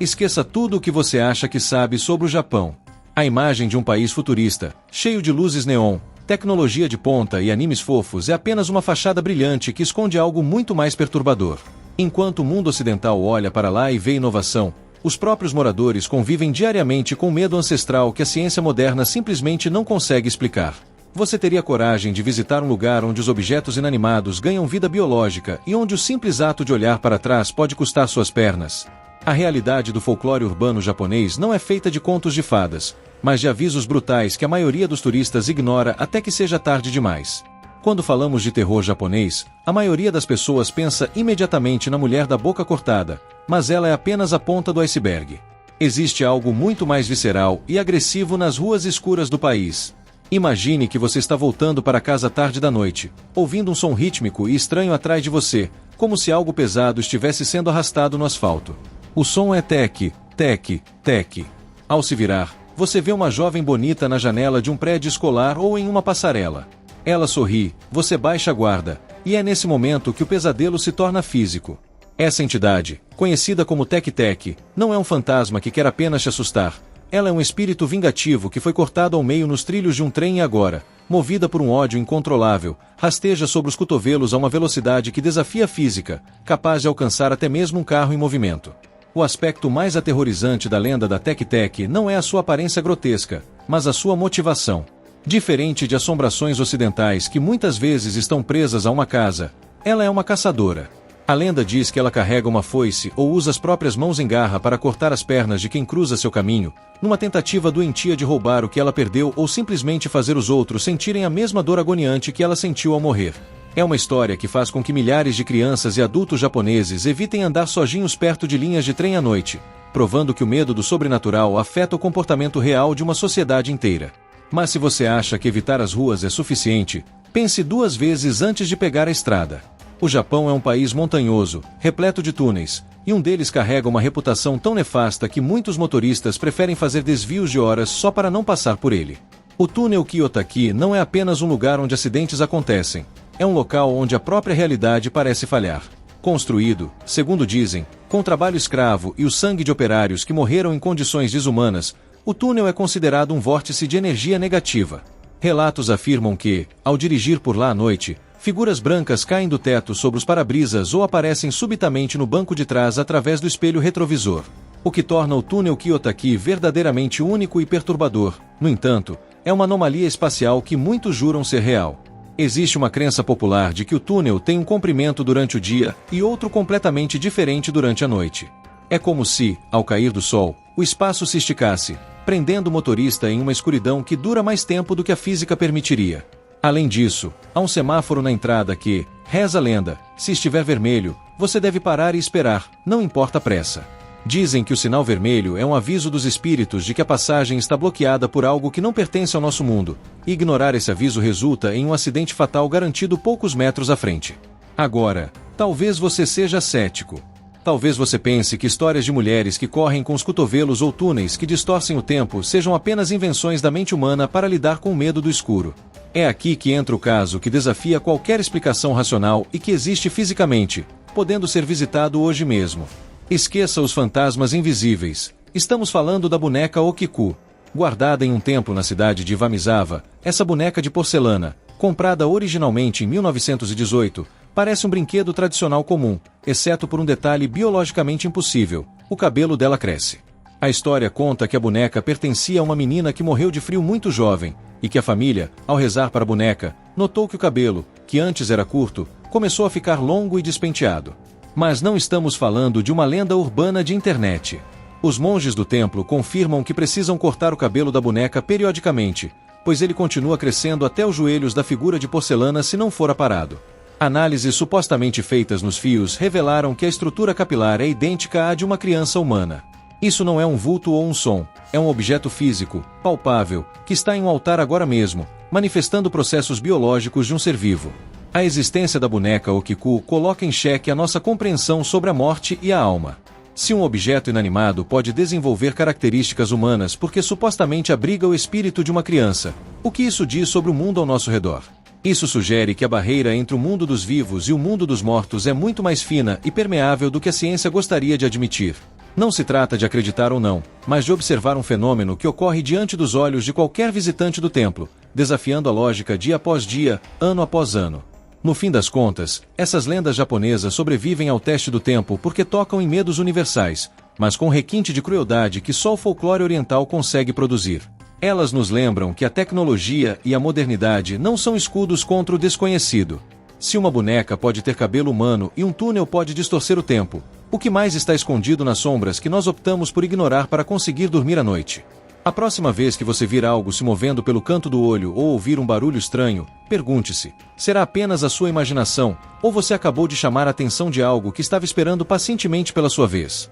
Esqueça tudo o que você acha que sabe sobre o Japão. A imagem de um país futurista, cheio de luzes neon, tecnologia de ponta e animes fofos é apenas uma fachada brilhante que esconde algo muito mais perturbador. Enquanto o mundo ocidental olha para lá e vê inovação, os próprios moradores convivem diariamente com medo ancestral que a ciência moderna simplesmente não consegue explicar. Você teria coragem de visitar um lugar onde os objetos inanimados ganham vida biológica e onde o simples ato de olhar para trás pode custar suas pernas? A realidade do folclore urbano japonês não é feita de contos de fadas, mas de avisos brutais que a maioria dos turistas ignora até que seja tarde demais. Quando falamos de terror japonês, a maioria das pessoas pensa imediatamente na mulher da boca cortada, mas ela é apenas a ponta do iceberg. Existe algo muito mais visceral e agressivo nas ruas escuras do país. Imagine que você está voltando para casa tarde da noite, ouvindo um som rítmico e estranho atrás de você, como se algo pesado estivesse sendo arrastado no asfalto. O som é tec, tec, tec. Ao se virar, você vê uma jovem bonita na janela de um prédio escolar ou em uma passarela. Ela sorri, você baixa a guarda, e é nesse momento que o pesadelo se torna físico. Essa entidade, conhecida como Tec-Tec, não é um fantasma que quer apenas te assustar. Ela é um espírito vingativo que foi cortado ao meio nos trilhos de um trem e agora, movida por um ódio incontrolável, rasteja sobre os cotovelos a uma velocidade que desafia a física, capaz de alcançar até mesmo um carro em movimento. O aspecto mais aterrorizante da lenda da Tec-Tec não é a sua aparência grotesca, mas a sua motivação. Diferente de assombrações ocidentais que muitas vezes estão presas a uma casa, ela é uma caçadora. A lenda diz que ela carrega uma foice ou usa as próprias mãos em garra para cortar as pernas de quem cruza seu caminho, numa tentativa doentia de roubar o que ela perdeu ou simplesmente fazer os outros sentirem a mesma dor agoniante que ela sentiu ao morrer. É uma história que faz com que milhares de crianças e adultos japoneses evitem andar sozinhos perto de linhas de trem à noite, provando que o medo do sobrenatural afeta o comportamento real de uma sociedade inteira. Mas se você acha que evitar as ruas é suficiente, pense duas vezes antes de pegar a estrada. O Japão é um país montanhoso, repleto de túneis, e um deles carrega uma reputação tão nefasta que muitos motoristas preferem fazer desvios de horas só para não passar por ele. O túnel Kiyotaki não é apenas um lugar onde acidentes acontecem, é um local onde a própria realidade parece falhar. Construído, segundo dizem, com trabalho escravo e o sangue de operários que morreram em condições desumanas, o túnel é considerado um vórtice de energia negativa. Relatos afirmam que, ao dirigir por lá à noite, figuras brancas caem do teto sobre os para-brisas ou aparecem subitamente no banco de trás através do espelho retrovisor, o que torna o túnel Kiyotaki verdadeiramente único e perturbador. No entanto, é uma anomalia espacial que muitos juram ser real. Existe uma crença popular de que o túnel tem um comprimento durante o dia e outro completamente diferente durante a noite. É como se, ao cair do sol, o espaço se esticasse, prendendo o motorista em uma escuridão que dura mais tempo do que a física permitiria. Além disso, há um semáforo na entrada que, reza a lenda, se estiver vermelho, você deve parar e esperar, não importa a pressa. Dizem que o sinal vermelho é um aviso dos espíritos de que a passagem está bloqueada por algo que não pertence ao nosso mundo, e ignorar esse aviso resulta em um acidente fatal garantido poucos metros à frente. Agora, talvez você seja cético. Talvez você pense que histórias de mulheres que correm com os cotovelos ou túneis que distorcem o tempo sejam apenas invenções da mente humana para lidar com o medo do escuro. É aqui que entra o caso que desafia qualquer explicação racional e que existe fisicamente, podendo ser visitado hoje mesmo. Esqueça os fantasmas invisíveis. Estamos falando da boneca Okiku. Guardada em um templo na cidade de Vamizawa, essa boneca de porcelana, comprada originalmente em 1918, parece um brinquedo tradicional comum, exceto por um detalhe biologicamente impossível: o cabelo dela cresce. A história conta que a boneca pertencia a uma menina que morreu de frio muito jovem, e que a família, ao rezar para a boneca, notou que o cabelo, que antes era curto, começou a ficar longo e despenteado. Mas não estamos falando de uma lenda urbana de internet. Os monges do templo confirmam que precisam cortar o cabelo da boneca periodicamente, pois ele continua crescendo até os joelhos da figura de porcelana se não for aparado. Análises supostamente feitas nos fios revelaram que a estrutura capilar é idêntica à de uma criança humana. Isso não é um vulto ou um som, é um objeto físico, palpável, que está em um altar agora mesmo, manifestando processos biológicos de um ser vivo. A existência da boneca Okiku coloca em xeque a nossa compreensão sobre a morte e a alma. Se um objeto inanimado pode desenvolver características humanas porque supostamente abriga o espírito de uma criança, o que isso diz sobre o mundo ao nosso redor? Isso sugere que a barreira entre o mundo dos vivos e o mundo dos mortos é muito mais fina e permeável do que a ciência gostaria de admitir. Não se trata de acreditar ou não, mas de observar um fenômeno que ocorre diante dos olhos de qualquer visitante do templo, desafiando a lógica dia após dia, ano após ano. No fim das contas, essas lendas japonesas sobrevivem ao teste do tempo porque tocam em medos universais, mas com requinte de crueldade que só o folclore oriental consegue produzir. Elas nos lembram que a tecnologia e a modernidade não são escudos contra o desconhecido. Se uma boneca pode ter cabelo humano e um túnel pode distorcer o tempo, o que mais está escondido nas sombras que nós optamos por ignorar para conseguir dormir à noite? A próxima vez que você vir algo se movendo pelo canto do olho ou ouvir um barulho estranho, pergunte-se: será apenas a sua imaginação, ou você acabou de chamar a atenção de algo que estava esperando pacientemente pela sua vez?